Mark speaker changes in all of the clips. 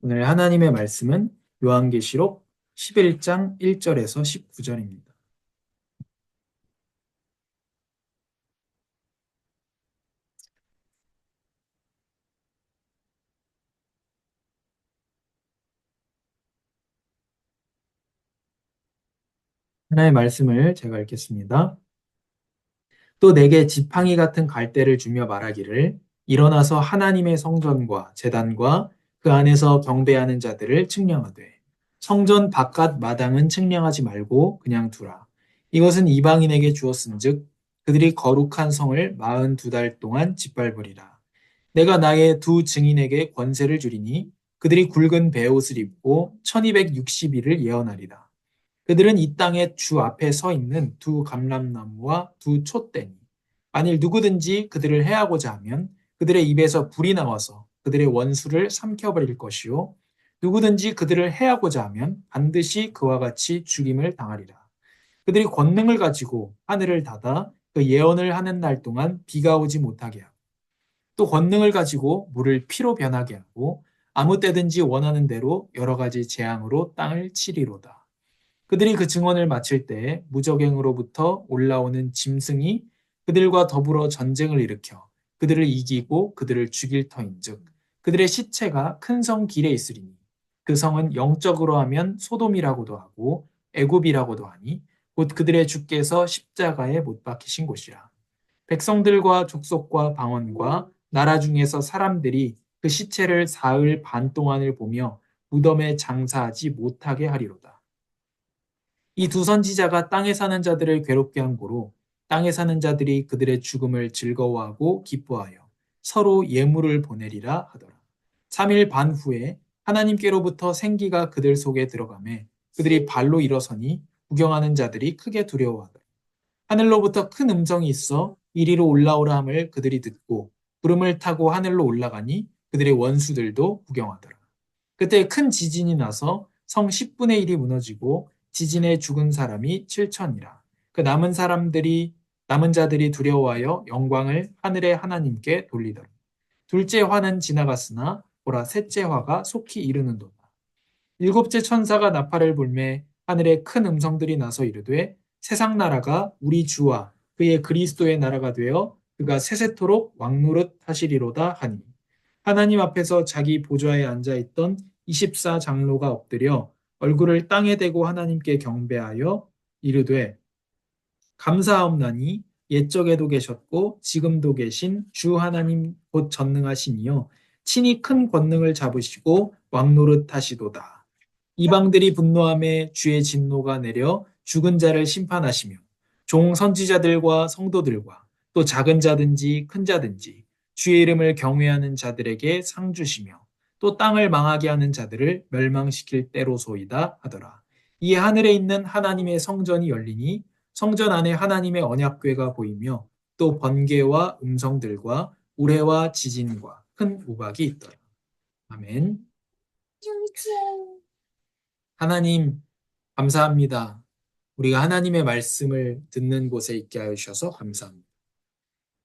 Speaker 1: 오늘 하나님의 말씀은 요한계시록 11장 1절에서 19절입니다. 하나님의 말씀을 제가 읽겠습니다. 또 내게 지팡이 같은 갈대를 주며 말하기를 일어나서 하나님의 성전과 제단과 그 안에서 경배하는 자들을 측량하되 성전 바깥 마당은 측량하지 말고 그냥 두라. 이것은 이방인에게 주었은즉 그들이 거룩한 성을 42달 동안 짓밟으리라. 내가 나의 두 증인에게 권세를 주리니 그들이 굵은 베옷을 입고 1260일을 예언하리라. 그들은 이 땅의 주 앞에 서 있는 두 감람나무와 두 촛대니 만일 누구든지 그들을 해하고자 하면 그들의 입에서 불이 나와서 그들의 원수를 삼켜버릴 것이요 누구든지 그들을 해하고자 하면 반드시 그와 같이 죽임을 당하리라. 그들이 권능을 가지고 하늘을 닫아 그 예언을 하는 날 동안 비가 오지 못하게 하고 또 권능을 가지고 물을 피로 변하게 하고 아무 때든지 원하는 대로 여러 가지 재앙으로 땅을 치리로다. 그들이 그 증언을 마칠 때에 무적행으로부터 올라오는 짐승이 그들과 더불어 전쟁을 일으켜 그들을 이기고 그들을 죽일 터인즉 그들의 시체가 큰 성 길에 있으리니 그 성은 영적으로 하면 소돔이라고도 하고 애굽이라고도 하니 곧 그들의 주께서 십자가에 못 박히신 곳이라. 백성들과 족속과 방언과 나라 중에서 사람들이 그 시체를 사흘 반 동안을 보며 무덤에 장사하지 못하게 하리로다. 이 두 선지자가 땅에 사는 자들을 괴롭게 한 고로 땅에 사는 자들이 그들의 죽음을 즐거워하고 기뻐하여 서로 예물을 보내리라 하더라. 3일 반 후에 하나님께로부터 생기가 그들 속에 들어가매 그들이 발로 일어서니 구경하는 자들이 크게 두려워하더라. 하늘로부터 큰 음성이 있어 이리로 올라오라 함을 그들이 듣고 구름을 타고 하늘로 올라가니 그들의 원수들도 구경하더라. 그때 큰 지진이 나서 성 10분의 1이 무너지고 지진에 죽은 사람이 7천이라. 그 남은 자들이 두려워하여 영광을 하늘의 하나님께 돌리더라. 둘째 화는 지나갔으나 보라 셋째 화가 속히 이르는도다. 일곱째 천사가 나팔을 불매 하늘에 큰 음성들이 나서 이르되 세상 나라가 우리 주와 그의 그리스도의 나라가 되어 그가 세세토록 왕노릇 하시리로다 하니 하나님 앞에서 자기 보좌에 앉아 있던 24 장로가 엎드려 얼굴을 땅에 대고 하나님께 경배하여 이르되 감사하옵나니 옛적에도 계셨고 지금도 계신 주 하나님 곧 전능하시니요 친히 큰 권능을 잡으시고 왕노릇 하시도다. 이방들이 분노함에 주의 진노가 내려 죽은 자를 심판하시며 종 선지자들과 성도들과 또 작은 자든지 큰 자든지 주의 이름을 경외하는 자들에게 상 주시며 또 땅을 망하게 하는 자들을 멸망시킬 때로소이다 하더라. 이에 하늘에 있는 하나님의 성전이 열리니 성전 안에 하나님의 언약궤가 보이며 또 번개와 음성들과 우레와 지진과 큰 우박이 있더라. 아멘. 하나님 감사합니다. 우리가 하나님의 말씀을 듣는 곳에 있게 하여 주셔서 감사합니다.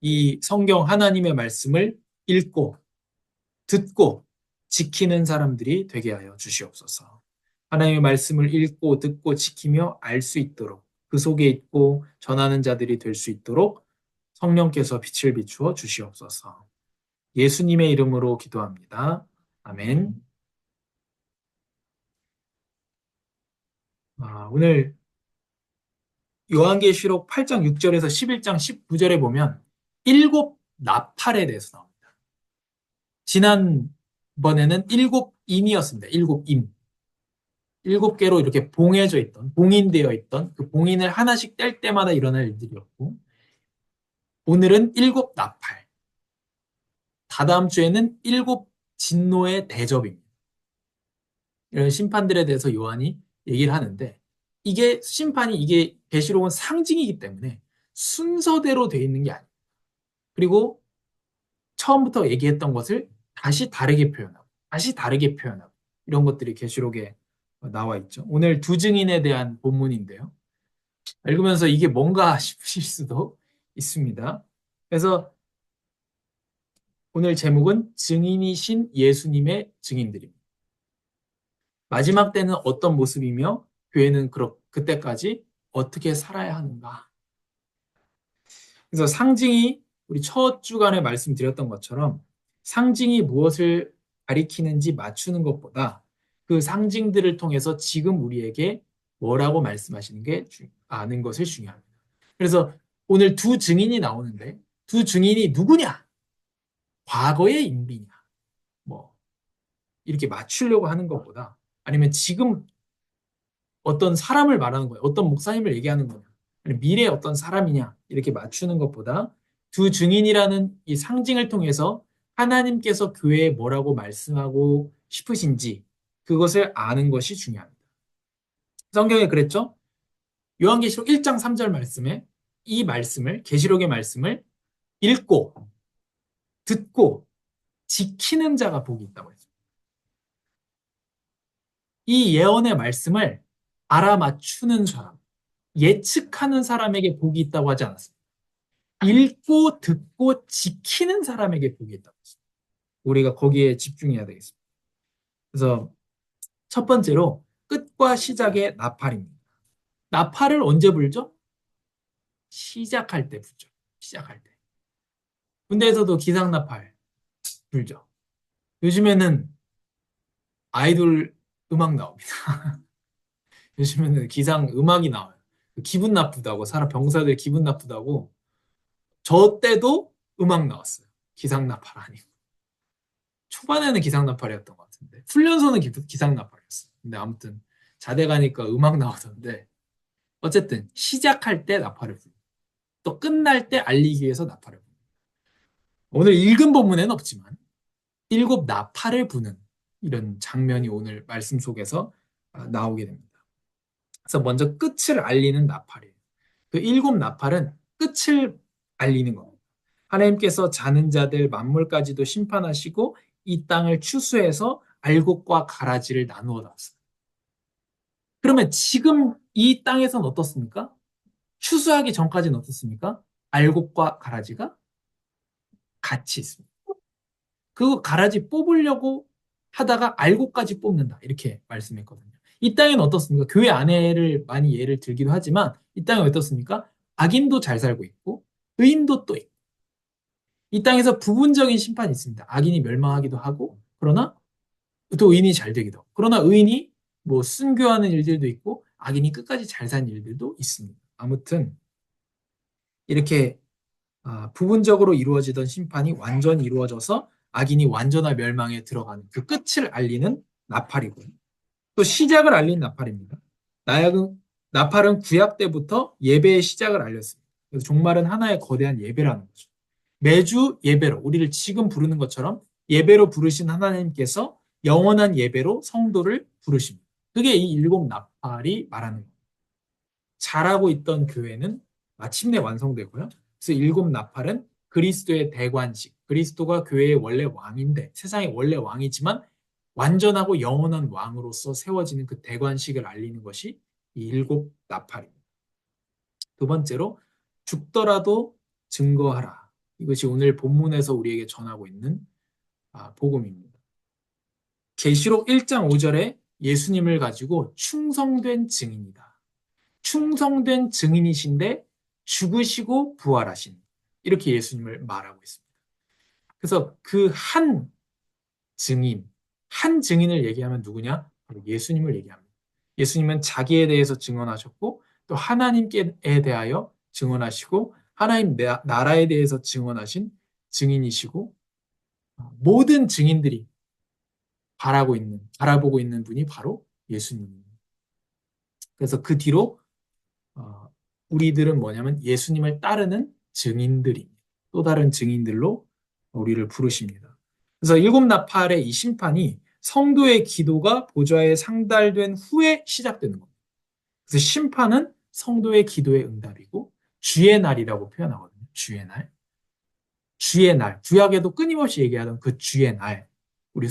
Speaker 1: 이 성경 하나님의 말씀을 읽고 듣고 지키는 사람들이 되게 하여 주시옵소서. 하나님의 말씀을 읽고 듣고 지키며 알 수 있도록 그 속에 있고 전하는 자들이 될 수 있도록 성령께서 빛을 비추어 주시옵소서. 예수님의 이름으로 기도합니다. 아멘. 오늘 요한계시록 8장 6절에서 11장 19절에 보면 일곱 나팔에 대해서 나옵니다. 지난번에는 일곱 임이었습니다. 일곱 임. 일곱 개로 이렇게 봉해져 있던, 봉인되어 있던 그 봉인을 하나씩 뗄 때마다 일어날 일들이었고, 오늘은 일곱 나팔. 다다음 주에는 일곱 진노의 대접입니다. 이런 심판들에 대해서 요한이 얘기를 하는데, 이게 계시록은 상징이기 때문에 순서대로 되어 있는 게 아니에요. 그리고 처음부터 얘기했던 것을 다시 다르게 표현하고, 다시 다르게 표현하고, 이런 것들이 계시록에 나와 있죠. 오늘 두 증인에 대한 본문인데요. 읽으면서 이게 뭔가 싶으실 수도 있습니다. 그래서 오늘 제목은 증인이신 예수님의 증인들입니다. 마지막 때는 어떤 모습이며 교회는 그때까지 어떻게 살아야 하는가. 그래서 상징이 우리 첫 주간에 말씀드렸던 것처럼 상징이 무엇을 가리키는지 맞추는 것보다 그 상징들을 통해서 지금 우리에게 뭐라고 말씀하시는 게 아는 것을 중요합니다. 그래서 오늘 두 증인이 나오는데 두 증인이 누구냐? 과거의 인비냐? 뭐 이렇게 맞추려고 하는 것보다 아니면 지금 어떤 사람을 말하는 거예요. 어떤 목사님을 얘기하는 거냐. 아니면 미래의 어떤 사람이냐. 이렇게 맞추는 것보다 두 증인이라는 이 상징을 통해서 하나님께서 교회에 뭐라고 말씀하고 싶으신지 그것을 아는 것이 중요합니다. 성경에 그랬죠? 요한계시록 1장 3절 말씀에 이 말씀을, 계시록의 말씀을 읽고, 듣고, 지키는 자가 복이 있다고 했습니다. 이 예언의 말씀을 알아맞추는 사람, 예측하는 사람에게 복이 있다고 하지 않았습니다. 읽고 듣고 지키는 사람에게 복이 있다고 했습니다. 우리가 거기에 집중해야 되겠습니다. 그래서 첫 번째로 끝과 시작의 나팔입니다. 나팔을 언제 불죠? 시작할 때 불죠. 시작할 때. 군대에서도 기상나팔 불죠. 요즘에는 아이돌 음악 나옵니다. 요즘에는 기상 음악이 나와요. 기분 나쁘다고, 병사들 기분 나쁘다고. 저 때도 음악 나왔어요. 기상나팔 아니고. 초반에는 기상나팔이었던 것 같은데. 훈련소는 기상나팔이었어요. 근데 아무튼 자대 가니까 음악 나오던데. 어쨌든 시작할 때 나팔을 불고 또 끝날 때 알리기 위해서 나팔을 불고 오늘 읽은 본문에는 없지만 일곱 나팔을 부는 이런 장면이 오늘 말씀 속에서 나오게 됩니다. 그래서 먼저 끝을 알리는 나팔이에요. 그 일곱 나팔은 끝을 알리는 겁니다. 하나님께서 자는 자들 만물까지도 심판하시고 이 땅을 추수해서 알곡과 가라지를 나누어 놨어요. 그러면 지금 이 땅에서는 어떻습니까? 추수하기 전까지는 어떻습니까? 알곡과 가라지가 같이 있습니다. 그 가라지 뽑으려고 하다가 알곡까지 뽑는다. 이렇게 말씀했거든요. 이 땅에는 어떻습니까? 교회 안에를 많이 예를 들기도 하지만 이 땅에 어떻습니까? 악인도 잘 살고 있고 의인도 또 있고 이 땅에서 부분적인 심판이 있습니다. 악인이 멸망하기도 하고 그러나 또 의인이 잘 되기도 하고 그러나 의인이 뭐 순교하는 일들도 있고 악인이 끝까지 잘 사는 일들도 있습니다. 아무튼 이렇게 부분적으로 이루어지던 심판이 완전히 이루어져서 악인이 완전한 멸망에 들어가는 그 끝을 알리는 나팔이고요. 또 시작을 알린 나팔입니다. 나팔은 구약 때부터 예배의 시작을 알렸습니다. 그래서 종말은 하나의 거대한 예배라는 거죠. 매주 예배로 우리를 지금 부르는 것처럼 예배로 부르신 하나님께서 영원한 예배로 성도를 부르십니다. 그게 이 일곱 나팔이 말하는 겁니다. 잘하고 있던 교회는 마침내 완성되고요. 그래서 일곱 나팔은 그리스도의 대관식, 그리스도가 교회의 원래 왕인데 세상의 원래 왕이지만 완전하고 영원한 왕으로서 세워지는 그 대관식을 알리는 것이 이 일곱 나팔입니다. 두 번째로 죽더라도 증거하라. 이것이 오늘 본문에서 우리에게 전하고 있는 복음입니다. 계시록 1장 5절에 예수님을 가지고 충성된 증인이다. 충성된 증인이신데 죽으시고 부활하신 이렇게 예수님을 말하고 있습니다. 그래서 그 한 증인을 얘기하면 누구냐? 바로 예수님을 얘기합니다. 예수님은 자기에 대해서 증언하셨고 또 하나님께 대하여 증언하시고 하나님 나라에 대해서 증언하신 증인이시고 모든 증인들이 바라보고 있는 분이 바로 예수님입니다. 그래서 그 뒤로 우리들은 뭐냐면 예수님을 따르는 증인들입니다. 또 다른 증인들로 우리를 부르십니다. 그래서 일곱 나팔의 이 심판이 성도의 기도가 보좌에 상달된 후에 시작되는 겁니다. 그래서 심판은 성도의 기도의 응답이고 주의 날이라고 표현하거든요. 주의 날. 주의 날. 구약에도 끊임없이 얘기하던 그 주의 날. 우리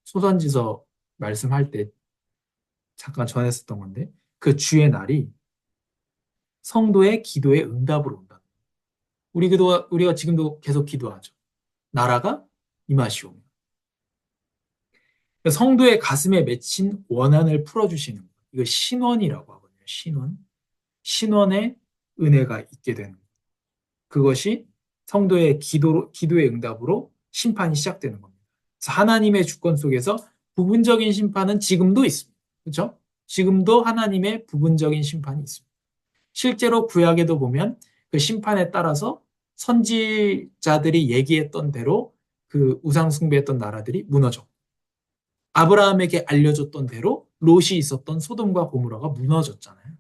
Speaker 1: 소선지서 말씀할 때 잠깐 전했었던 건데 그 주의 날이 성도의 기도의 응답으로 온다. 우리가 지금도 계속 기도하죠. 나라가 임하시오며. 성도의 가슴에 맺힌 원한을 풀어주시는 것. 이걸 신원이라고 하거든요. 신원. 신원의 은혜가 있게 되는 것. 그것이 성도의 기도의 응답으로 심판이 시작되는 겁니다. 그래서 하나님의 주권 속에서 부분적인 심판은 지금도 있습니다. 그렇죠? 지금도 하나님의 부분적인 심판이 있습니다. 실제로 구약에도 보면 그 심판에 따라서 선지자들이 얘기했던 대로 그 우상 숭배했던 나라들이 무너져. 아브라함에게 알려줬던 대로 롯이 있었던 소돔과 고모라가 무너졌잖아요.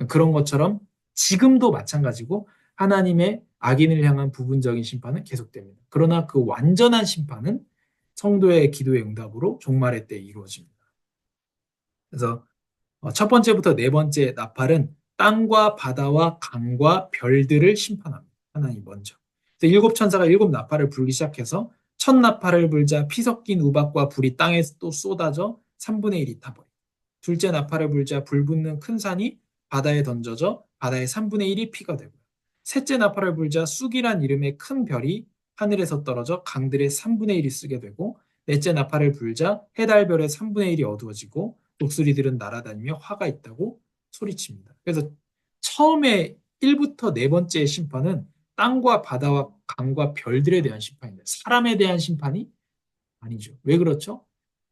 Speaker 1: 그런 것처럼 지금도 마찬가지고 하나님의 악인을 향한 부분적인 심판은 계속됩니다. 그러나 그 완전한 심판은 성도의 기도의 응답으로 종말의 때 이루어집니다. 그래서 첫 번째부터 네 번째 나팔은 땅과 바다와 강과 별들을 심판합니다. 하나님 먼저. 그래서 일곱 천사가 일곱 나팔을 불기 시작해서 첫 나팔을 불자 피 섞인 우박과 불이 땅에 또 쏟아져 3분의 1이 타버려. 둘째 나팔을 불자 불 붙는 큰 산이 바다에 던져져 바다의 3분의 1이 피가 되고요. 셋째 나팔을 불자 쑥이란 이름의 큰 별이 하늘에서 떨어져 강들의 3분의 1이 쓰게 되고 넷째 나팔을 불자 해달별의 3분의 1이 어두워지고 독수리들은 날아다니며 화가 있다고 소리칩니다. 그래서 처음에 1부터 네 번째의 심판은 땅과 바다와 강과 별들에 대한 심판입니다. 사람에 대한 심판이 아니죠. 왜 그렇죠?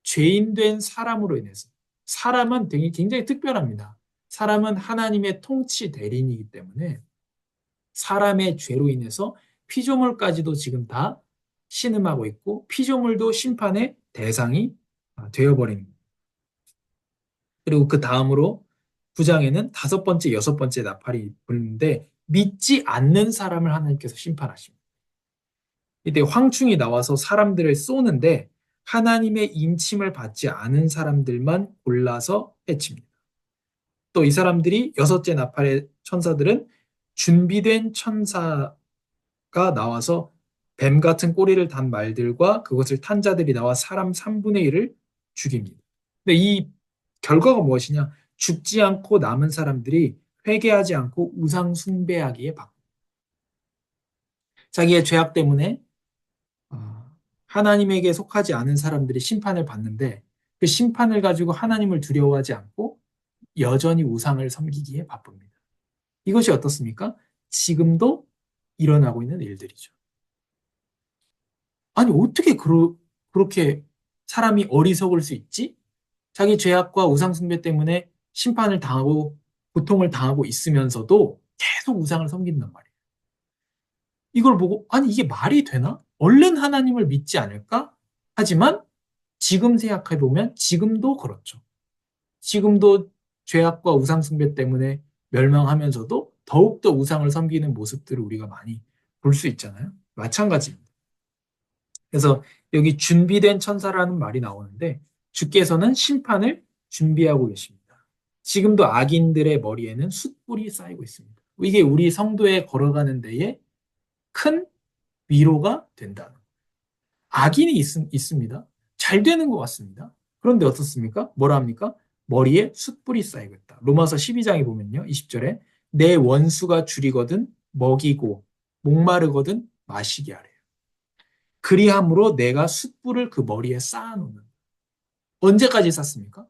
Speaker 1: 죄인된 사람으로 인해서. 사람은 되게 굉장히 특별합니다. 사람은 하나님의 통치 대리인이기 때문에 사람의 죄로 인해서 피조물까지도 지금 다 신음하고 있고 피조물도 심판의 대상이 되어버린 거예요. 그리고 그 다음으로 9장에는 다섯 번째, 여섯 번째 나팔이 불는데 믿지 않는 사람을 하나님께서 심판하십니다. 이때 황충이 나와서 사람들을 쏘는데 하나님의 인침을 받지 않은 사람들만 골라서 해칩니다. 또 이 사람들이 여섯째 나팔의 천사들은 준비된 천사가 나와서 뱀 같은 꼬리를 단 말들과 그것을 탄 자들이 나와 사람 3분의 1을 죽입니다. 근데 이 결과가 무엇이냐? 죽지 않고 남은 사람들이 회개하지 않고 우상 숭배하기에 바쁩니다. 자기의 죄악 때문에 하나님에게 속하지 않은 사람들이 심판을 받는데 그 심판을 가지고 하나님을 두려워하지 않고 여전히 우상을 섬기기에 바쁩니다. 이것이 어떻습니까? 지금도 일어나고 있는 일들이죠. 아니, 어떻게 그렇게 사람이 어리석을 수 있지? 자기 죄악과 우상숭배 때문에 심판을 당하고 고통을 당하고 있으면서도 계속 우상을 섬긴단 말이에요. 이걸 보고, 아니, 이게 말이 되나? 얼른 하나님을 믿지 않을까? 하지만 지금 생각해보면 지금도 그렇죠. 지금도 죄악과 우상숭배 때문에 멸망하면서도 더욱더 우상을 섬기는 모습들을 우리가 많이 볼 수 있잖아요. 마찬가지입니다. 그래서 여기 준비된 천사라는 말이 나오는데 주께서는 심판을 준비하고 계십니다. 지금도 악인들의 머리에는 숯불이 쌓이고 있습니다. 이게 우리 성도에 걸어가는 데에 큰 위로가 된다는 거예요. 악인이 있습니다. 잘 되는 것 같습니다. 그런데 어떻습니까? 뭐라 합니까? 머리에 숯불이 쌓이고 있다. 로마서 12장에 보면요. 20절에 내 원수가 줄이거든 먹이고 목마르거든 마시게 하래요. 그리함으로 내가 숯불을 그 머리에 쌓아놓는. 언제까지 쌓습니까?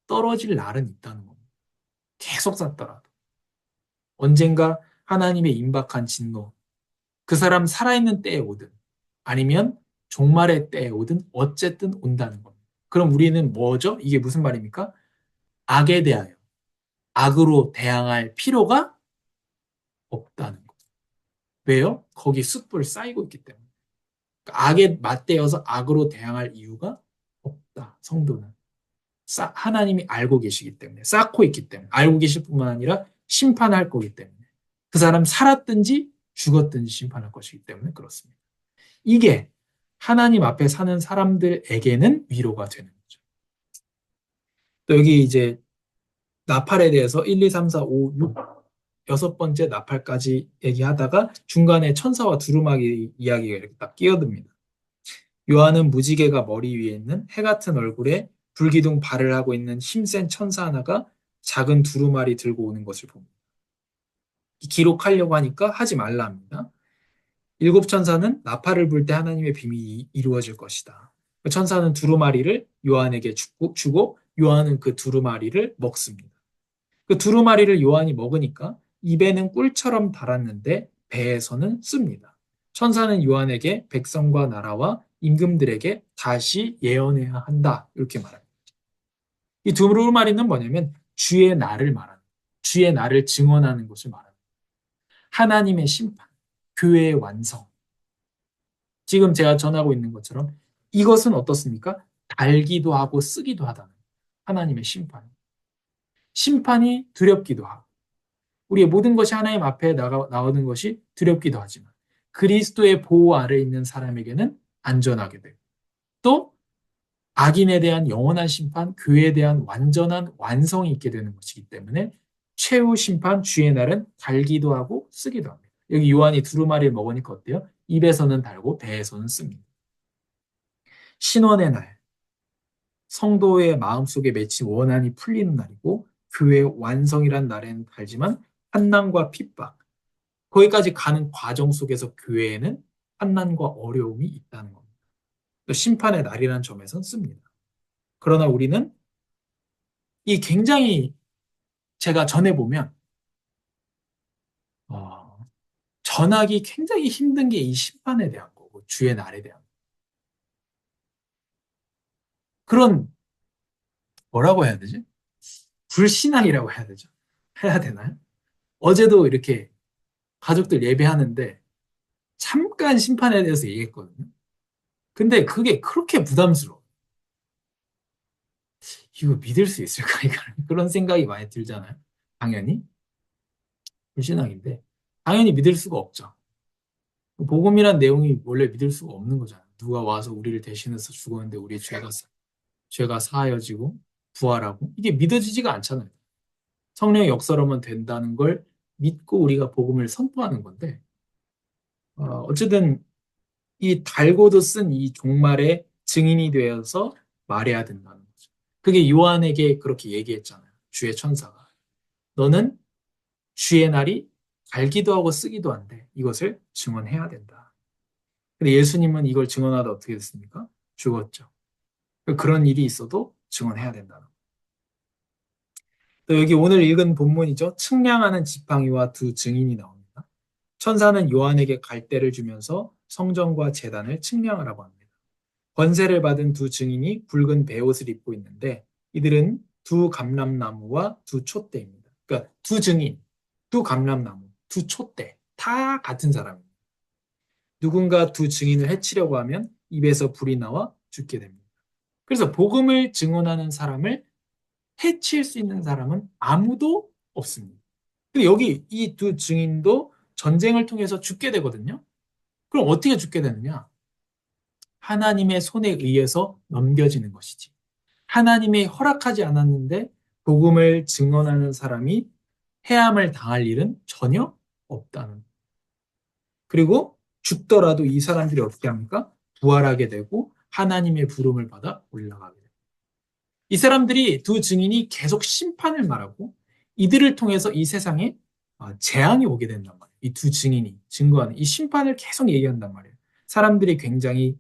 Speaker 1: 떨어질 날은 있다는 겁니다. 계속 쌓더라도. 언젠가 하나님의 임박한 진노, 그 사람 살아있는 때에 오든 아니면 종말의 때에 오든 어쨌든 온다는 겁니다. 그럼 우리는 뭐죠? 이게 무슨 말입니까? 악에 대하여 악으로 대항할 필요가 없다는 거. 왜요? 거기 숯불 쌓이고 있기 때문에. 그러니까 악에 맞대어서 악으로 대항할 이유가 없다. 성도는. 하나님이 알고 계시기 때문에, 쌓고 있기 때문에, 알고 계실 뿐만 아니라 심판할 거기 때문에, 그 사람 살았든지 죽었든지 심판할 것이기 때문에 그렇습니다. 이게 하나님 앞에 사는 사람들에게는 위로가 되는 거죠. 또 여기 이제 나팔에 대해서 1, 2, 3, 4, 5, 6, 여섯 번째 나팔까지 얘기하다가 중간에 천사와 두루마기 이야기가 이렇게 딱 끼어듭니다. 요한은 무지개가 머리 위에 있는 해 같은 얼굴에 불기둥 발을 하고 있는 힘센 천사 하나가 작은 두루마리 들고 오는 것을 봅니다. 기록하려고 하니까 하지 말라 합니다. 일곱 천사는 나팔을 불 때 하나님의 비밀이 이루어질 것이다. 천사는 두루마리를 요한에게 주고 요한은 그 두루마리를 먹습니다. 그 두루마리를 요한이 먹으니까 입에는 꿀처럼 달았는데 배에서는 씁니다. 천사는 요한에게 백성과 나라와 임금들에게 다시 예언해야 한다. 이렇게 말합니다. 이 두루마리는 뭐냐면 주의 날을 말하는, 주의 날을 증언하는 것을 말합니다. 하나님의 심판, 교회의 완성. 지금 제가 전하고 있는 것처럼 이것은 어떻습니까? 달기도 하고 쓰기도 하다는 하나님의 심판. 심판이 두렵기도 하고 우리의 모든 것이 하나님 앞에 나오는 것이 두렵기도 하지만 그리스도의 보호 아래 있는 사람에게는 안전하게 되고 또 악인에 대한 영원한 심판, 교회에 대한 완전한 완성이 있게 되는 것이기 때문에 최후 심판 주의 날은 달기도 하고 쓰기도 합니다. 여기 요한이 두루마리를 먹으니까 어때요? 입에서는 달고 배에서는 씁니다. 신원의 날, 성도의 마음속에 맺힌 원한이 풀리는 날이고 교회 완성이란 날에는 달지만 환난과 핍박, 거기까지 가는 과정 속에서 교회에는 환난과 어려움이 있다는 겁니다. 또 심판의 날이라는 점에서는 씁니다. 그러나 우리는 이 굉장히 제가 전해보면 전하기 굉장히 힘든 게 이 심판에 대한 거고 주의 날에 대한 그런 뭐라고 해야 되지? 불신앙이라고 해야 되죠. 해야 되나요? 어제도 이렇게 가족들 예배하는데 잠깐 심판에 대해서 얘기했거든요. 근데 그게 그렇게 부담스러워. 이거 믿을 수 있을까? 그런 생각이 많이 들잖아요. 당연히 불신앙인데 당연히 믿을 수가 없죠. 복음이란 내용이 원래 믿을 수가 없는 거잖아요. 누가 와서 우리를 대신해서 죽었는데 우리의 죄가 사하여지고 부활하고 이게 믿어지지가 않잖아요. 성령의 역사로만 된다는 걸 믿고 우리가 복음을 선포하는 건데 어쨌든 이 달고도 쓴 이 종말의 증인이 되어서 말해야 된다는 거죠. 그게 요한에게 그렇게 얘기했잖아요. 주의 천사가. 너는 주의 날이 달기도 하고 쓰기도 한데 이것을 증언해야 된다. 근데 예수님은 이걸 증언하다 어떻게 됐습니까? 죽었죠. 그런 일이 있어도 증언해야 된다. 또 여기 오늘 읽은 본문이죠. 측량하는 지팡이와 두 증인이 나옵니다. 천사는 요한에게 갈대를 주면서 성전과 제단을 측량하라고 합니다. 권세를 받은 두 증인이 붉은 베옷을 입고 있는데 이들은 두 감람나무와 두 촛대입니다. 그러니까 두 증인, 두 감람나무, 두 촛대 다 같은 사람입니다. 누군가 두 증인을 해치려고 하면 입에서 불이 나와 죽게 됩니다. 그래서 복음을 증언하는 사람을 해칠 수 있는 사람은 아무도 없습니다. 근데 여기 이 두 증인도 전쟁을 통해서 죽게 되거든요. 그럼 어떻게 죽게 되느냐? 하나님의 손에 의해서 넘겨지는 것이지. 하나님이 허락하지 않았는데 복음을 증언하는 사람이 해함을 당할 일은 전혀 없다는. 그리고 죽더라도 이 사람들이 어떻게 합니까? 부활하게 되고 하나님의 부름을 받아 올라가게 됩니다. 이 사람들이 두 증인이 계속 심판을 말하고 이들을 통해서 이 세상에 재앙이 오게 된단 말이에요. 이 두 증인이 증거하는 이 심판을 계속 얘기한단 말이에요. 사람들이 굉장히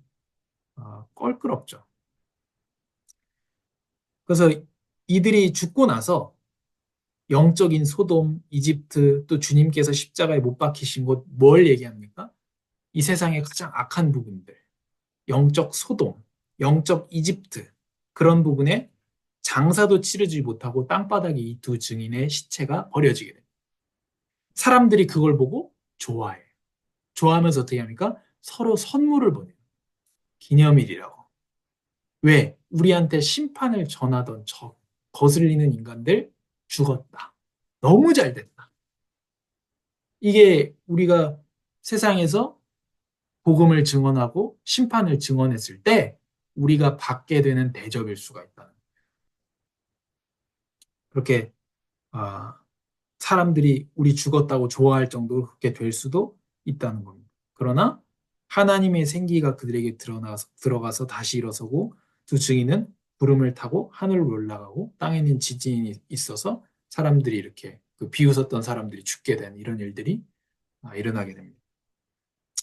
Speaker 1: 껄끄럽죠. 그래서 이들이 죽고 나서 영적인 소돔, 이집트, 또 주님께서 십자가에 못 박히신 곳 뭘 얘기합니까? 이 세상의 가장 악한 부분들, 영적 소돔, 영적 이집트 그런 부분에 장사도 치르지 못하고 땅바닥에 이 두 증인의 시체가 버려지게 됩니다. 사람들이 그걸 보고 좋아해. 좋아하면서 어떻게 합니까? 서로 선물을 보내요. 기념일이라고. 왜? 우리한테 심판을 전하던 저 거슬리는 인간들 죽었다. 너무 잘 됐다. 이게 우리가 세상에서 복음을 증언하고 심판을 증언했을 때 우리가 받게 되는 대접일 수가 있다. 그렇게 아, 사람들이 우리 죽었다고 좋아할 정도로 그렇게 될 수도 있다는 겁니다. 그러나 하나님의 생기가 그들에게 들어가서 다시 일어서고 두 증인은 구름을 타고 하늘로 올라가고 땅에는 지진이 있어서 사람들이 이렇게 그 비웃었던 사람들이 죽게 되는 이런 일들이 일어나게 됩니다.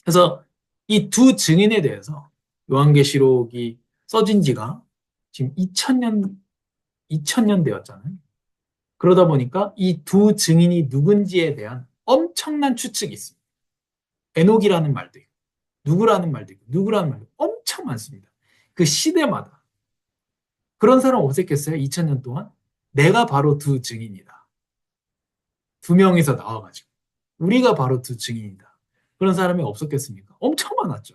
Speaker 1: 그래서 이 두 증인에 대해서 요한계시록이 써진 지가 지금 2000년 되었잖아요. 그러다 보니까 이 두 증인이 누군지에 대한 엄청난 추측이 있습니다. 에녹이라는 말도 있고, 누구라는 말도 있고, 누구라는 말도 엄청 많습니다. 그 시대마다. 그런 사람 없었겠어요? 2000년 동안? 내가 바로 두 증인이다. 두 명이서 나와가지고. 우리가 바로 두 증인이다. 그런 사람이 없었겠습니까? 엄청 많았죠.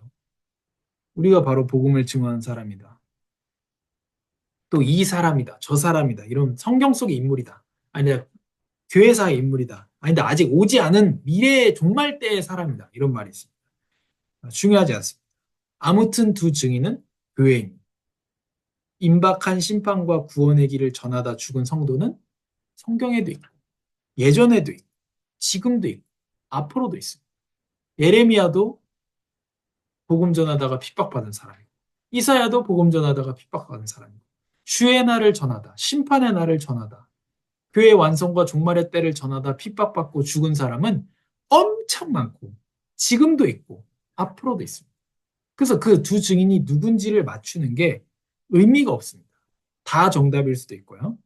Speaker 1: 우리가 바로 복음을 증언한 사람이다. 또 이 사람이다. 저 사람이다. 이런 성경 속의 인물이다. 아니다. 교회사의 인물이다. 아니다. 아직 오지 않은 미래의 종말 때의 사람이다. 이런 말이 있습니다. 중요하지 않습니다. 아무튼 두 증인은 교회입니다. 임박한 심판과 구원의 길을 전하다 죽은 성도는 성경에도 있고, 예전에도 있고, 지금도 있고, 앞으로도 있습니다. 예레미야도 복음 전하다가 핍박받은 사람이고, 이사야도 복음 전하다가 핍박받은 사람이고, 주의 날을 전하다, 심판의 날을 전하다, 교회 완성과 종말의 때를 전하다 핍박받고 죽은 사람은 엄청 많고, 지금도 있고, 앞으로도 있습니다. 그래서 그 두 증인이 누군지를 맞추는 게 의미가 없습니다. 다 정답일 수도 있고요.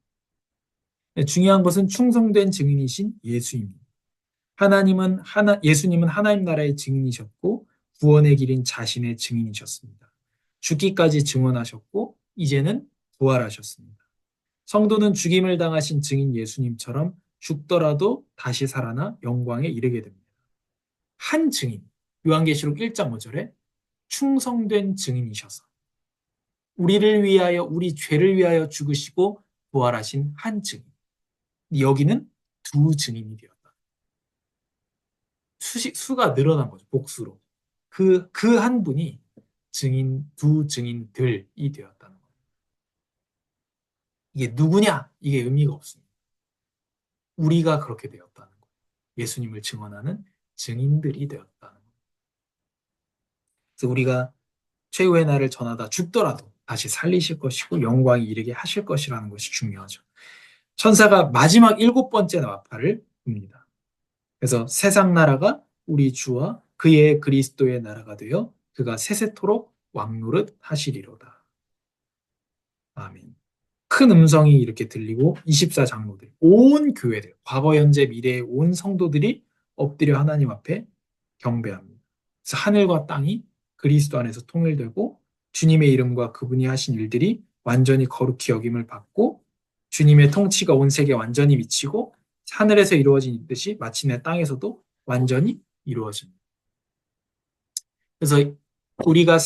Speaker 1: 중요한 것은 충성된 증인이신 예수입니다. 예수님은 하나님 나라의 증인이셨고 구원의 길인 자신의 증인이셨습니다. 죽기까지 증언하셨고 이제는 부활하셨습니다. 성도는 죽임을 당하신 증인 예수님처럼 죽더라도 다시 살아나 영광에 이르게 됩니다. 한 증인, 요한계시록 1장 5절에 충성된 증인이셔서 우리를 위하여 우리 죄를 위하여 죽으시고 부활하신 한 증인. 여기는 두 증인이 되었다. 수가 늘어난 거죠. 복수로. 그 한 분이 두 증인들이 되었다는 거예요. 이게 누구냐? 이게 의미가 없습니다. 우리가 그렇게 되었다는 거예요. 예수님을 증언하는 증인들이 되었다는 거예요. 그래서 우리가 최후의 날을 전하다 죽더라도 다시 살리실 것이고 영광이 이르게 하실 것이라는 것이 중요하죠. 천사가 마지막 7번째 나팔을 붑니다. 그래서 세상 나라가 우리 주와 그의 그리스도의 나라가 되어 그가 세세토록 왕노릇 하시리로다. 아멘. 큰 음성이 이렇게 들리고 24장로들, 온 교회들, 과거, 현재, 미래의 온 성도들이 엎드려 하나님 앞에 경배합니다. 그래서 하늘과 땅이 그리스도 안에서 통일되고 주님의 이름과 그분이 하신 일들이 완전히 거룩히 여김을 받고 주님의 통치가 온 세계에 완전히 미치고 하늘에서 이루어진 뜻이 마침내 땅에서도 완전히 이루어집니다. 그래서 우리가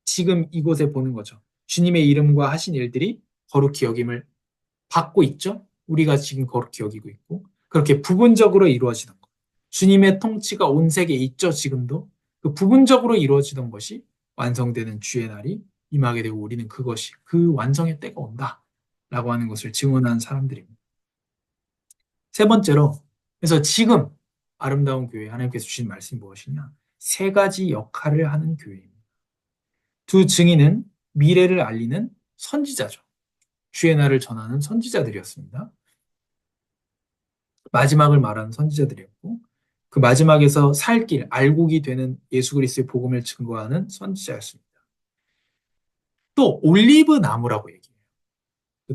Speaker 1: 지금 이곳에 보는 거죠. 주님의 이름과 하신 일들이 거룩히 여김을 받고 있죠. 우리가 지금 거룩히 여기고 있고 그렇게 부분적으로 이루어지는 것. 주님의 통치가 온 세계에 있죠. 지금도. 그 부분적으로 이루어지던 것이 완성되는 주의 날이 임하게 되고 우리는 그것이 그 완성의 때가 온다라고 하는 것을 증언한 사람들입니다. 세 번째로 그래서 지금 아름다운 교회 하나님께서 주신 말씀이 무엇이냐? 세 가지 역할을 하는 교회입니다. 두 증인은 미래를 알리는 선지자죠. 주의 날을 전하는 선지자들이었습니다. 마지막을 말하는 선지자들이었고 그 마지막에서 살 길, 알곡이 되는 예수 그리스도의 복음을 증거하는 선지자였습니다. 또 올리브 나무라고 얘기해요.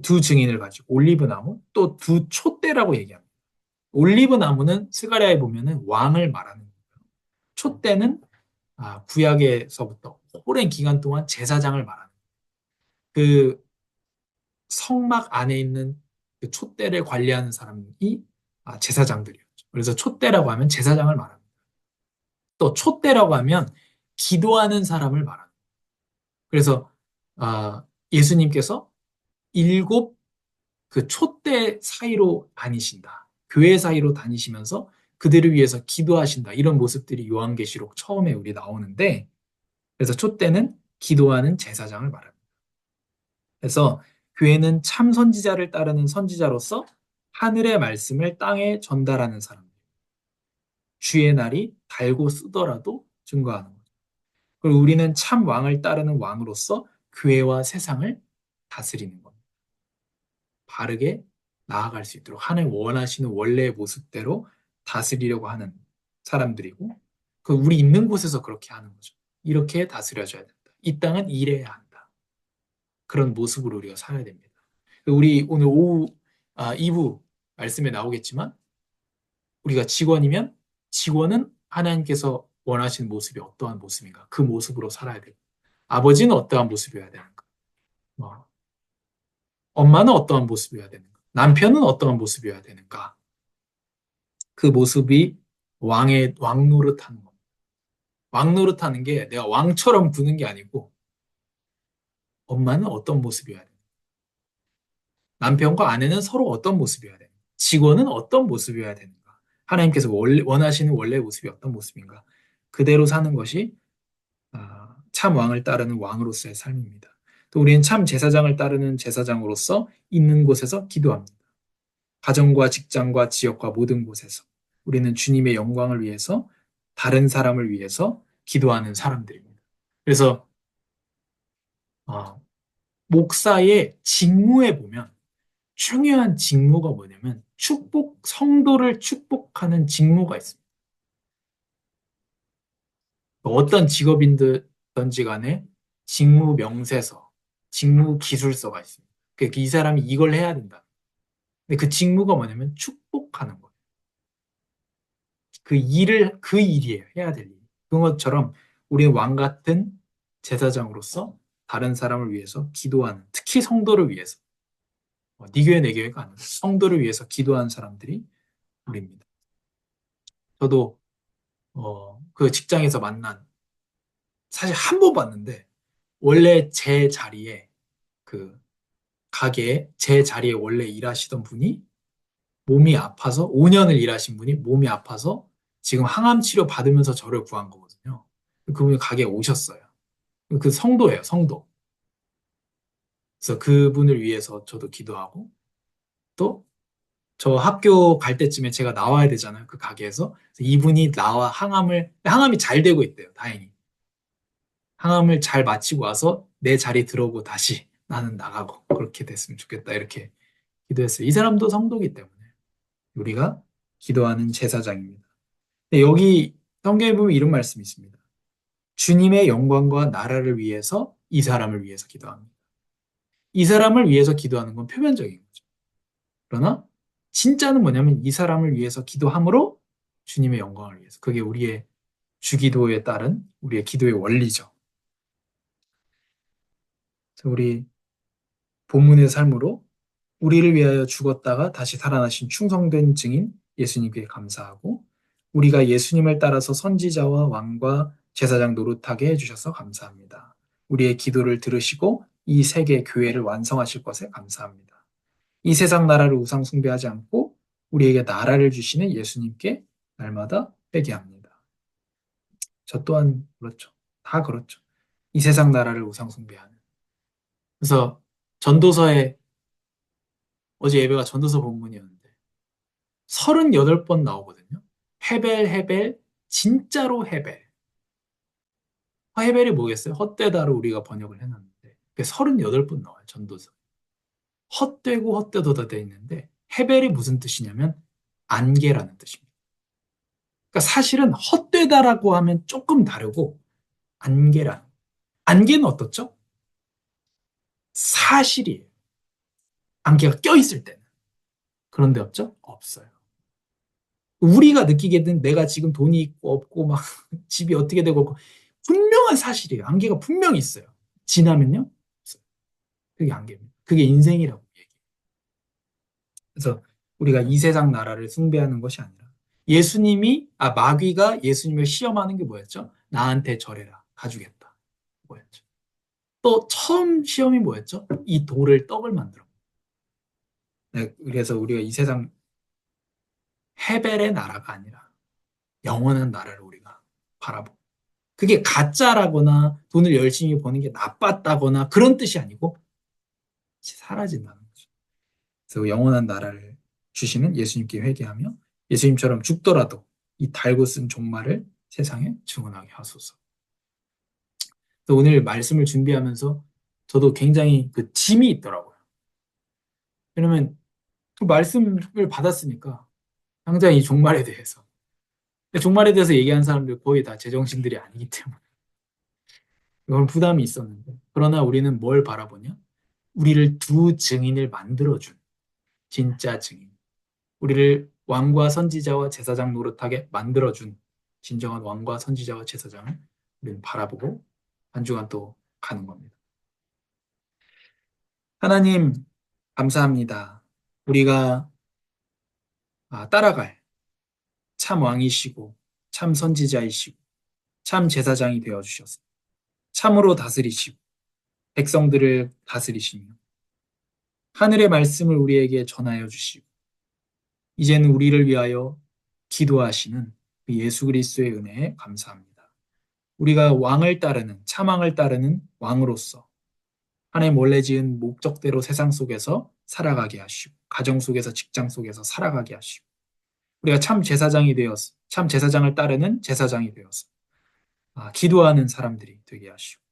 Speaker 1: 두 증인을 가지고 올리브 나무, 또 두 촛대라고 얘기합니다. 올리브 나무는 스가랴에 보면은 왕을 말하는 거예요. 촛대는 구약에서부터 오랜 기간 동안 제사장을 말하는 그 성막 안에 있는 그 촛대를 관리하는 사람이 제사장들이었죠. 그래서 촛대라고 하면 제사장을 말합니다. 또 촛대라고 하면 기도하는 사람을 말합니다. 그래서 예수님께서 7 그 촛대 사이로 다니신다. 교회 사이로 다니시면서 그들을 위해서 기도하신다. 이런 모습들이 요한계시록 처음에 우리 나오는데 그래서 촛대는 기도하는 제사장을 말합니다. 그래서 교회는 참 선지자를 따르는 선지자로서 하늘의 말씀을 땅에 전달하는 사람들. 주의 날이 달고 쓰더라도 증거하는 거죠. 그리고 우리는 참 왕을 따르는 왕으로서 교회와 세상을 다스리는 겁니다. 바르게 나아갈 수 있도록 하나님 원하시는 원래의 모습대로 다스리려고 하는 사람들이고 우리 있는 곳에서 그렇게 하는 거죠. 이렇게 다스려져야 된다. 이 땅은 이래야 한다. 그런 모습으로 우리가 살아야 됩니다. 우리 오늘 오후 2부 말씀에 나오겠지만 우리가 직원이면 직원은 하나님께서 원하시는 모습이 어떠한 모습인가? 그 모습으로 살아야 되고 아버지는 어떠한 모습이어야 되는가? 뭐, 엄마는 어떠한 모습이어야 되는가? 남편은 어떠한 모습이어야 되는가? 그 모습이 왕 노릇하는 겁니다. 왕 노릇하는 게 내가 왕처럼 구는 게 아니고 엄마는 어떤 모습이어야 되는가? 남편과 아내는 서로 어떤 모습이어야 되는가? 직원은 어떤 모습이어야 되는가? 하나님께서 원하시는 원래의 모습이 어떤 모습인가? 그대로 사는 것이 참 왕을 따르는 왕으로서의 삶입니다. 또 우리는 참 제사장을 따르는 제사장으로서 있는 곳에서 기도합니다. 가정과 직장과 지역과 모든 곳에서 우리는 주님의 영광을 위해서 다른 사람을 위해서 기도하는 사람들입니다. 그래서 어, 목사의 직무에 보면 중요한 직무가 뭐냐면 성도를 축복하는 직무가 있습니다. 어떤 직업인든지 간에 직무 명세서, 직무 기술서가 있습니다. 그러니까 이 사람이 이걸 해야 된다. 근데 그 직무가 뭐냐면 축복하는 거예요. 그 일이에요. 해야 될 일. 그것처럼 우리는 왕 같은 제사장으로서 다른 사람을 위해서 기도하는, 특히 성도를 위해서, 네 교회, 내 교회가 아니라 성도를 위해서 기도하는 사람들이 우리입니다. 저도 그 직장에서 만난, 사실 한 번 봤는데, 원래 제 자리에, 그 가게에 제 자리에 원래 일하시던 분이 몸이 아파서 5년을 일하신 분이 몸이 아파서 지금 항암 치료 받으면서 저를 구한 거거든요. 그분이 가게에 오셨어요. 그 성도예요, 성도. 그래서 그분을 위해서 저도 기도하고 또 저 학교 갈 때쯤에 제가 나와야 되잖아요. 그 가게에서. 그래서 이분이 나와 항암이 잘 되고 있대요. 다행히. 항암을 잘 마치고 와서 내 자리 들어오고 다시 나는 나가고 그렇게 됐으면 좋겠다. 이렇게 기도했어요. 이 사람도 성도기 때문에 우리가 기도하는 제사장입니다. 여기 성경에 보면 이런 말씀이 있습니다. 주님의 영광과 나라를 위해서 이 사람을 위해서 기도합니다. 이 사람을 위해서 기도하는 건 표면적인 거죠. 그러나 진짜는 뭐냐면 이 사람을 위해서 기도함으로 주님의 영광을 위해서. 그게 우리의 주기도에 따른 우리의 기도의 원리죠. 우리 본문의 삶으로 우리를 위하여 죽었다가 다시 살아나신 충성된 증인 예수님께 감사하고 우리가 예수님을 따라서 선지자와 왕과 제사장 노릇하게 해주셔서 감사합니다. 우리의 기도를 들으시고 이 세계 교회를 완성하실 것에 감사합니다. 이 세상 나라를 우상 숭배하지 않고 우리에게 나라를 주시는 예수님께 날마다 회개합니다. 저 또한 그렇죠. 다 그렇죠. 이 세상 나라를 우상 숭배하는. 그래서 전도서에 어제 예배가 전도서 본문이었는데 38번 나오거든요. 헤벨, 헤벨, 진짜로 헤벨. 헤벨이 뭐겠어요? 헛되다로 우리가 번역을 해놨는데 그게 38번 나와요. 전도서. 헛되고 헛되도다 돼 있는데 헤벨이 무슨 뜻이냐면 안개라는 뜻입니다. 그러니까 사실은 헛되다라고 하면 조금 다르고 안개라는. 안개는 어떻죠? 사실이에요. 안개가 껴있을 때는. 그런데 없죠? 없어요. 우리가 느끼게든 내가 지금 돈이 있고 없고 막 집이 어떻게 되고 없고 분명한 사실이에요. 안개가 분명히 있어요. 지나면요? 없어요. 그게 안개입니다. 그게 인생이라고 얘기해요. 그래서 우리가 이 세상 나라를 숭배하는 것이 아니라 마귀가 예수님을 시험하는 게 뭐였죠? 나한테 절해라. 가주겠다. 뭐였죠? 또 처음 시험이 뭐였죠? 이 돌을 떡을 만들어. 네, 그래서 우리가 이 세상 헤벨의 나라가 아니라 영원한 나라를 우리가 바라보고 그게 가짜라거나 돈을 열심히 버는 게 나빴다거나 그런 뜻이 아니고 사라진다는 거죠. 그래서 영원한 나라를 주시는 예수님께 회개하며 예수님처럼 죽더라도 이 달고 쓴 종말을 세상에 증언하게 하소서. 오늘 말씀을 준비하면서 저도 굉장히 그 짐이 있더라고요. 왜냐면 그 말씀을 받았으니까 당장 이 종말에 대해서 종말에 대해서 얘기하는 사람들 거의 다 제정신들이 아니기 때문에 이건 부담이 있었는데 그러나 우리는 뭘 바라보냐? 우리를 두 증인을 만들어준 진짜 증인. 우리를 왕과 선지자와 제사장 노릇하게 만들어준 진정한 왕과 선지자와 제사장을 우리는 바라보고 한 주간 또 가는 겁니다. 하나님, 감사합니다. 우리가 따라갈 참 왕이시고 참 선지자이시고 참 제사장이 되어주셔서 참으로 다스리시고 백성들을 다스리시며 하늘의 말씀을 우리에게 전하여 주시고 이제는 우리를 위하여 기도하시는 그 예수 그리스도의 은혜에 감사합니다. 우리가 왕을 따르는 참왕을 따르는 왕으로서 하나님 원래 지은 목적대로 세상 속에서 살아가게 하시고 가정 속에서 직장 속에서 살아가게 하시고 우리가 참 제사장이 되어서 참 제사장을 따르는 제사장이 되어서 기도하는 사람들이 되게 하시고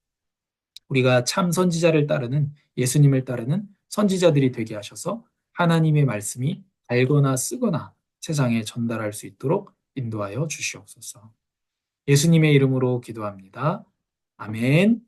Speaker 1: 우리가 참 선지자를 따르는 예수님을 따르는 선지자들이 되게 하셔서 하나님의 말씀이 알거나 쓰거나 세상에 전달할 수 있도록 인도하여 주시옵소서. 예수님의 이름으로 기도합니다. 아멘.